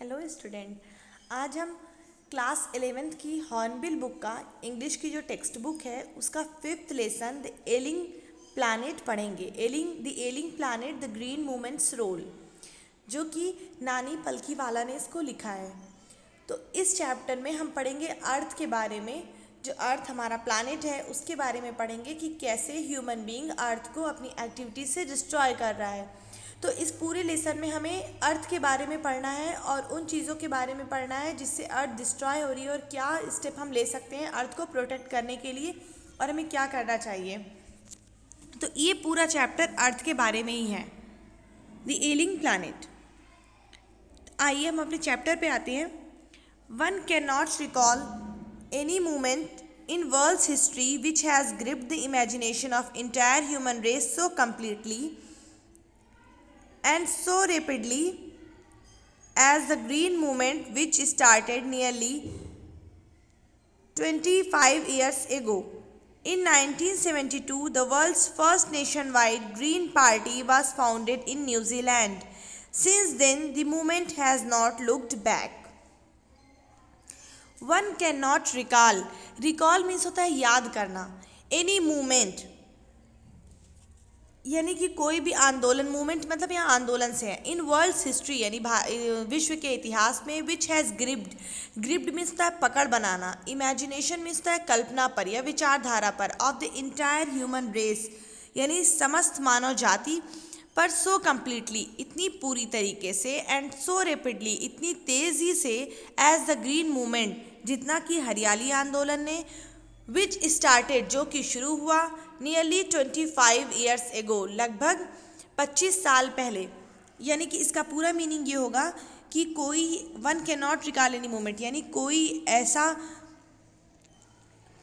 Hello student, आज हम class 11th की हॉर्नबिल बुक का इंग्लिश की जो टेक्स्ट बुक है उसका 5th lesson the ailing planet पढ़ेंगे। The ailing planet the green movement's role, जो कि नानी पलकीवाला ने इसको लिखा है। तो इस चैप्टर में हम पढ़ेंगे अर्थ के बारे में। जो अर्थ हमारा प्लैनेट है उसके बारे में पढ़ेंगे कि कैसे ह्यूमन बीइंग अर्थ को अपनी एक्टिविटी से डिस्ट्रॉय कर रहा है। तो इस पूरे लेसन में हमें अर्थ के बारे में पढ़ना है और उन चीज़ों के बारे में पढ़ना है जिससे अर्थ डिस्ट्रॉय हो रही है और क्या स्टेप हम ले सकते हैं अर्थ को प्रोटेक्ट करने के लिए और हमें क्या करना चाहिए। तो ये पूरा चैप्टर अर्थ के बारे में ही है, द एलिंग प्लैनेट। आइए हम अपने चैप्टर पे आते हैं। One can not recall any moment in world's history which has gripped the imagination of entire human race so completely and so rapidly as the green movement, which started nearly 25 years ago. In 1972, the world's first nationwide Green Party was founded in New Zealand. Since then, the movement has not looked back. One can not recall, recall means होता है याद करना। Any movement यानी कि कोई भी आंदोलन, movement मतलब यहाँ आंदोलन से है। इन वर्ल्ड्स हिस्ट्री यानी विश्व के इतिहास में, which has gripped, gripped means होता है पकड़ बनाना, इमेजिनेशन मीन्स होता है कल्पना पर या विचारधारा पर, of the entire human race यानी समस्त मानव जाति पर, सो कम्प्लीटली इतनी पूरी तरीके से, एंड सो रेपिडली इतनी तेज़ी से, एज द ग्रीन मूवमेंट जितना कि हरियाली आंदोलन ने, विच स्टार्टेड जो कि शुरू हुआ, नियरली 25 ईयर्स एगो लगभग 25 साल पहले। यानी कि इसका पूरा मीनिंग ये होगा कि कोई one can not recall any movement यानी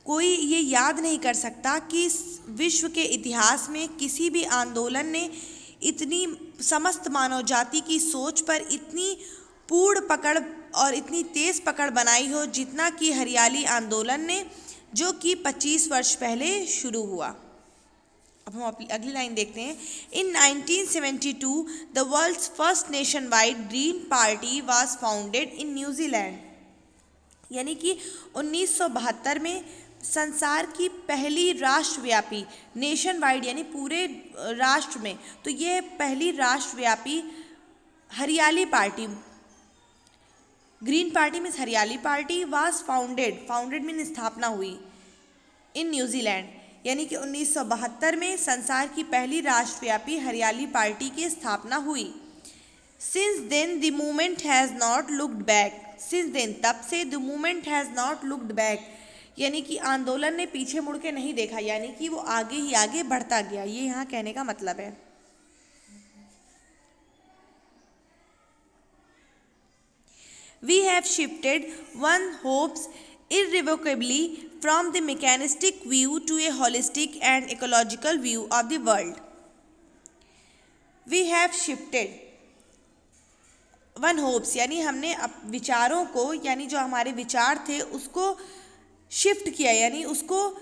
कोई ये याद नहीं कर सकता कि विश्व के इतिहास में किसी भी आंदोलन ने इतनी समस्त मानव जाति की सोच पर इतनी पूर्ण पकड़ और इतनी तेज़ पकड़ बनाई हो जितना कि हरियाली आंदोलन ने, जो कि 25 वर्ष पहले शुरू हुआ। अब हम अपनी अगली लाइन देखते हैं। In 1972 the world's first nationwide green party was founded in New Zealand. यानी कि 1972 में संसार की पहली राष्ट्रव्यापी, नेशन वाइड यानी पूरे राष्ट्र में, तो ये पहली राष्ट्रव्यापी हरियाली पार्टी, ग्रीन पार्टी मीन्स हरियाली पार्टी, वाज फाउंडेड मीन स्थापना हुई, इन न्यूजीलैंड। यानी कि 1972 में संसार की पहली राष्ट्रव्यापी हरियाली पार्टी की स्थापना हुई। Since then the movement has not looked back, since then तब से, the movement has not looked back यानी कि आंदोलन ने पीछे मुड़ के नहीं देखा, यानी कि वो आगे ही आगे बढ़ता गया, ये यहाँ कहने का मतलब है। We have shifted one hopes irrevocably from the mechanistic view to a holistic and ecological view of the world. We have shifted one hopes यानी हमने विचारों को, यानी जो हमारे विचार थे उसको शिफ्ट किया, यानी उसको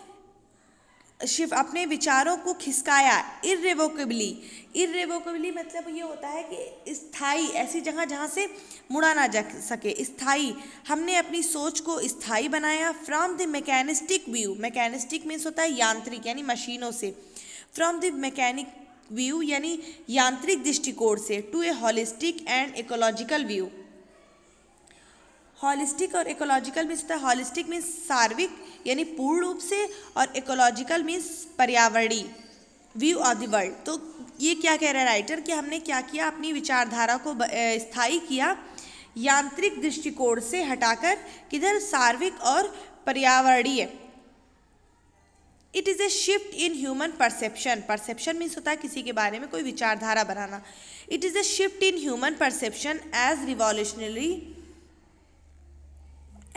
अपने विचारों को खिसकाया। इर्रेवोकेबली मतलब ये होता है कि स्थायी, ऐसी जगह जहाँ से मुड़ा ना जा सके, स्थायी। हमने अपनी सोच को स्थायी बनाया। From the mechanistic view, mechanistic means होता है यांत्रिक यानी मशीनों से, फ्रॉम द मैकेनिक व्यू यानी यांत्रिक दृष्टिकोण से, to a holistic and ecological view. Holistic और इकोलॉजिकल मीन्स होता है, हॉलिस्टिक मीन्स सार्विक यानी पूर्ण रूप से, और इकोलॉजिकल मीन्स पर्यावरणीय, व्यू ऑफ द वर्ल्ड। तो ये क्या कह रहा है राइटर कि हमने क्या किया, अपनी विचारधारा को स्थायी किया यांत्रिक दृष्टिकोण से हटाकर, किधर, सार्विक और पर्यावरणीय। It is a shift in human perception, perception means होता है किसी के बारे में कोई विचारधारा बनाना। It is a shift in human perception as revolutionary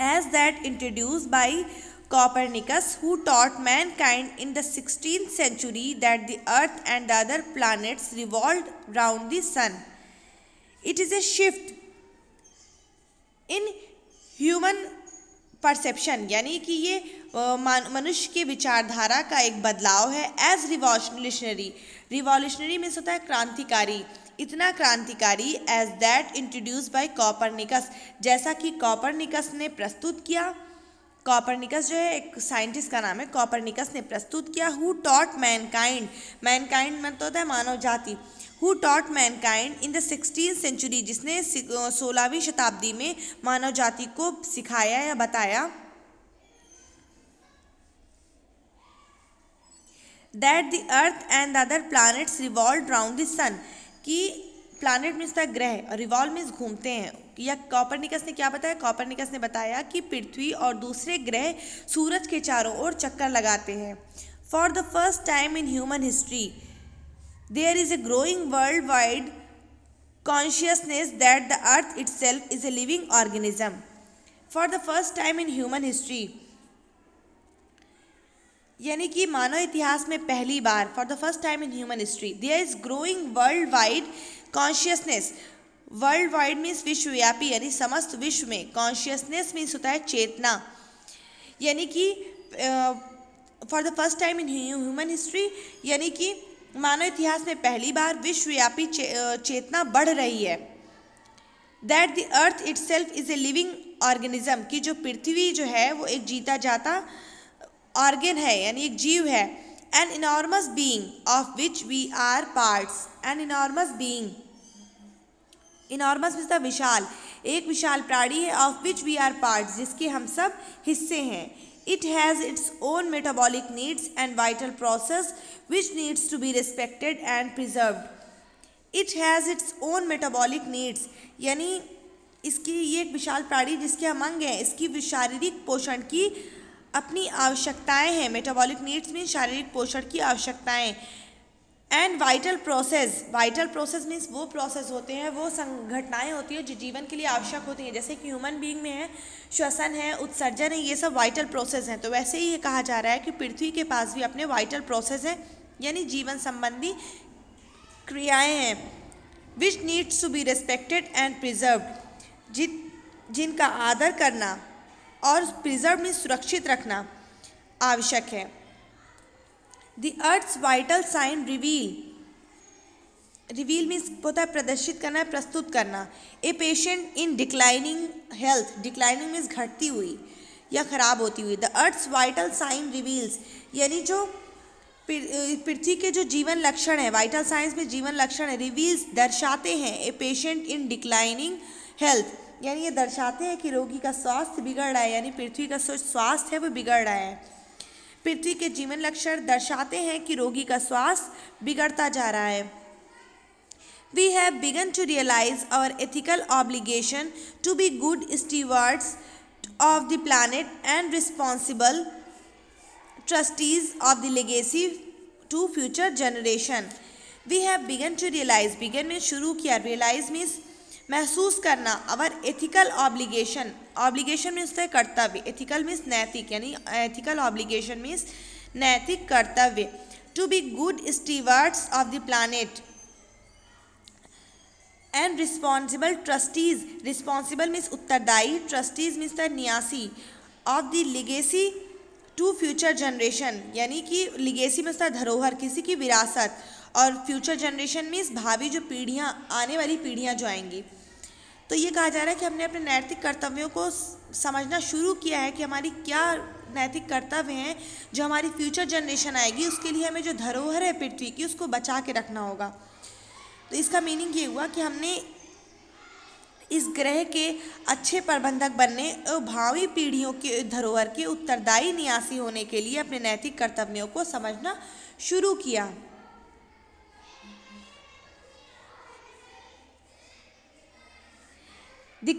as that introduced by Copernicus, who taught mankind in the 16th century that the earth and the other planets revolved round the sun. It is a shift in human perception यानी कि ये मनुष्य के विचारधारा का एक बदलाव है। एज रिवॉल्यूशनरी, रिवॉल्यूशनरी मीन्स होता है क्रांतिकारी, इतना क्रांतिकारी as that introduce by Copernicus, जैसा कि कॉपरनिकस ने प्रस्तुत किया। कॉपरनिकस जो है एक साइंटिस्ट का नाम है, कॉपरनिकस ने प्रस्तुत किया। हु टॉट मैनकाइंड, मैनकाइंड मतलब होता है मानव जाति। Who taught mankind in the 16th century, जिसने 16वीं शताब्दी में मानव जाति को सिखाया या बताया। That the earth and the other planets revolve round the sun, कि प्लैनेट मीन्स द ग्रह और रिवॉल्व मीन्स घूमते हैं। या कॉपरनिकस ने क्या बताया? कॉपरनिकस ने बताया कि पृथ्वी और दूसरे ग्रह सूरज के चारों ओर चक्कर लगाते हैं। For the first time in human history there is a growing world wide consciousness that the earth itself is a living organism. For the first time in human history, यानी कि मानव इतिहास में पहली बार, for the first time in human history there is growing world wide consciousness. World wide means विश्वव्यापी, यानी समस्त विश्व में। कॉन्शियसनेस मीन्स होता है चेतना, यानी कि for the first time in human history, यानी कि मानव इतिहास में पहली बार विश्वव्यापी चेतना बढ़ रही है। That the earth itself is a living organism, की जो पृथ्वी जो है वो एक जीता जाता ऑर्गेन है, यानी एक जीव है। An enormous being of which we are parts. An enormous being, enormous means the विशाल, एक विशाल प्राणी है। Of which we are parts, जिसके हम सब हिस्से हैं। It has its own metabolic needs and vital process which needs to be respected and preserved. It has its own metabolic needs, यानी इसकी ये एक विशाल प्राणी जिसके हम अंग हैं, इसकी शारीरिक पोषण की अपनी आवश्यकताएं हैं। मेटाबॉलिक नीड्स मीन्स शारीरिक पोषण की आवश्यकताएं। And vital process, vital process means वो प्रोसेस होते हैं, वो घटनाएं होती हैं जो जीवन के लिए आवश्यक होती हैं, जैसे कि ह्यूमन बीइंग में है श्वसन है, उत्सर्जन है, ये सब वाइटल प्रोसेस हैं। तो वैसे ही ये कहा जा रहा है कि पृथ्वी के पास भी अपने वाइटल प्रोसेस हैं, यानी जीवन संबंधी क्रियाएँ हैं। Which needs to be respected and preserved, जिनका आदर करना और प्रिजर्व में सुरक्षित रखना आवश्यक है। The earth's vital sign reveal, reveal means होता है प्रदर्शित करना, प्रस्तुत करना। A patient in declining health, declining means घटती हुई या खराब होती हुई। The earth's vital sign reveals, यानी जो पृथ्वी के जो जीवन लक्षण है, वाइटल साइंस में जीवन लक्षण है, रिवील्स दर्शाते हैं। ए पेशेंट इन डिक्लाइनिंग हेल्थ, यानी ये दर्शाते हैं कि रोगी का स्वास्थ्य बिगड़ रहा है, यानी पृथ्वी का स्वास्थ्य है वो बिगड़ रहा है। पृथ्वी के जीवन लक्षण दर्शाते हैं कि रोगी का स्वास्थ्य बिगड़ता जा रहा है। We have begun to realise our ethical obligation to be good stewards of the planet and responsible trustees of the legacy to future generation. We have begun to realise, begun में शुरू किया, रियलाइज मीन्स महसूस करना। Our ethical obligation, obligation means होता है कर्तव्य, ethical means नैतिक, यानी एथिकल ऑब्लिगेशन मीन्स नैतिक कर्तव्य। To be good stewards of the planet and responsible trustees, responsible means उत्तरदायी, ट्रस्टीज मीन्स द न्यासी, of the legacy to future generation, यानी कि लिगेसी मीन्स द धरोहर, किसी की विरासत, और फ्यूचर जनरेशन मीन्स भावी जो पीढ़ियाँ, आने वाली पीढ़ियाँ जो आएंगी। तो ये कहा जा रहा है कि हमने अपने नैतिक कर्तव्यों को समझना शुरू किया है कि हमारी क्या नैतिक कर्तव्य हैं, जो हमारी फ्यूचर जनरेशन आएगी उसके लिए हमें जो धरोहर है पृथ्वी की उसको बचा के रखना होगा। तो इसका मीनिंग ये हुआ कि हमने इस ग्रह के अच्छे प्रबंधक बनने और भावी पीढ़ियों के धरोहर के उत्तरदायी निवासी होने के लिए अपने नैतिक कर्तव्यों को समझना शुरू किया। The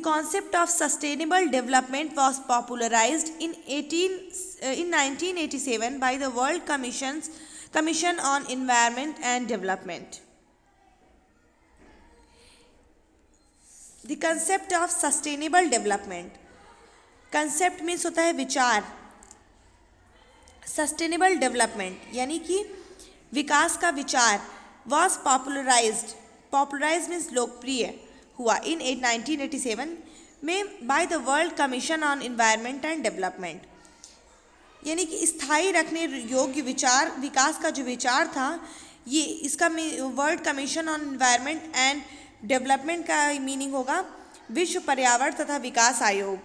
concept of sustainable development was popularized in 1987 by the World Commission on Environment and Development. The concept of sustainable development, concept means होता है विचार, sustainable development यानी कि विकास का विचार, was popularized, popularized means लोकप्रिय हुआ इन 1987 में by the world Commission on Environment and development, यानी कि स्थायी रखने योग्य विचार, विकास का जो विचार था ये इसका word commission on Environment and development का मीनिंग होगा विश्व पर्यावरण तथा विकास आयोग।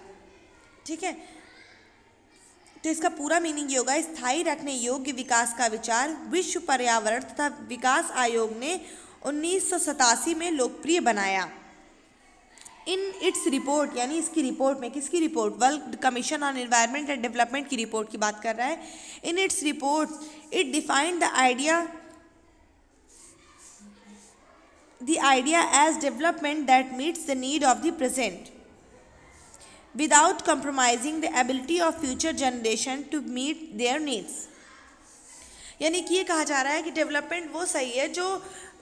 ठीक है, तो इसका पूरा मीनिंग ये होगा स्थायी रखने योग्य विकास का विचार विश्व पर्यावरण तथा विकास आयोग ने 1987 में लोकप्रिय बनाया। इन इट्स रिपोर्ट, यानी इसकी रिपोर्ट में, किसकी report, World Commission on Environment and Development की रिपोर्ट की बात कर रहा है। In its report it defined the idea as development that meets the need of the present without compromising the ability of future generation to meet their needs। यानी कि ये कहा जा रहा है कि डेवलपमेंट वो सही है जो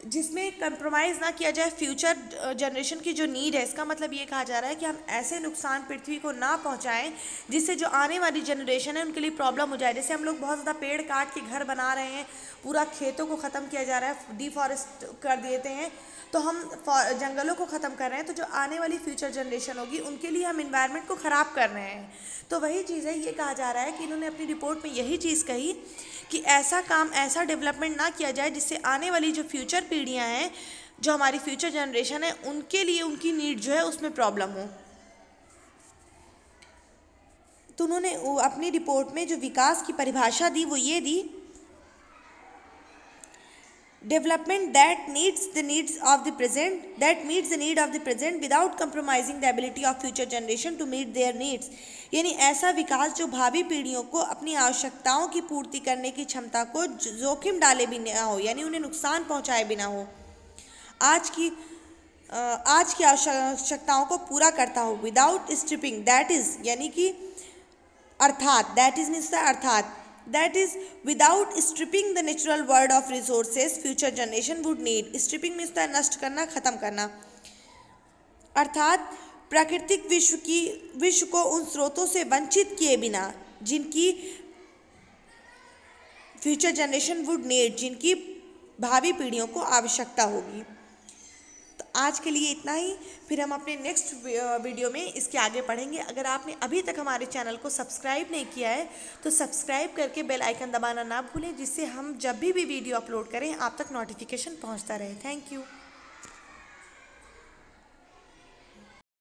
जिसमें कंप्रोमाइज़ ना किया जाए फ्यूचर जनरेशन की जो नीड है। इसका मतलब ये कहा जा रहा है कि हम ऐसे नुकसान पृथ्वी को ना पहुंचाएं जिससे जो आने वाली जनरेशन है उनके लिए प्रॉब्लम हो जाए। जैसे हम लोग बहुत ज़्यादा पेड़ काट के घर बना रहे हैं, पूरा खेतों को ख़त्म किया जा रहा है, डिफॉरेस्ट कर देते हैं, तो हम जंगलों को ख़त्म कर रहे हैं, तो जो आने वाली फ्यूचर जनरेशन होगी उनके लिए हम इन्वायरमेंट को ख़राब कर रहे हैं। तो वही चीज़ है, ये कहा जा रहा है कि इन्होंने अपनी रिपोर्ट में यही चीज़ कही कि ऐसा काम, ऐसा डेवलपमेंट ना किया जाए जिससे आने वाली जो फ्यूचर पीढ़ियां हैं, जो हमारी फ्यूचर जनरेशन है, उनके लिए उनकी नीड जो है उसमें प्रॉब्लम हो। तो उन्होंने अपनी रिपोर्ट में जो विकास की परिभाषा दी वो ये दी, development that meets the need of the present without compromising the ability of future generation to meet their needs. यानी ऐसा विकास जो भावी पीढ़ियों को अपनी आवश्यकताओं की पूर्ति करने की क्षमता को जोखिम डाले भी ना हो, यानी उन्हें नुकसान पहुंचाए भी ना हो, आज की आवश्यकताओं को पूरा करता हो। विदाउट स्ट्रिपिंग, दैट इज, यानी कि अर्थात, दैट इज मीन्स अर्थात, that is without stripping the natural world of resources future generation would need। stripping means नष्ट करना, खत्म करना, अर्थात प्राकृतिक विश्व को उन स्रोतों से वंचित किए बिना जिनकी फ्यूचर जनरेशन वुड नीड, जिनकी भावी पीढ़ियों को आवश्यकता होगी। तो आज के लिए इतना ही, फिर हम अपने नेक्स्ट वीडियो में इसके आगे पढ़ेंगे। अगर आपने अभी तक हमारे चैनल को सब्सक्राइब नहीं किया है तो सब्सक्राइब करके बेल आइकन दबाना ना भूलें, जिससे हम जब भी वीडियो अपलोड करें आप तक नोटिफिकेशन पहुंचता रहे। Thank you.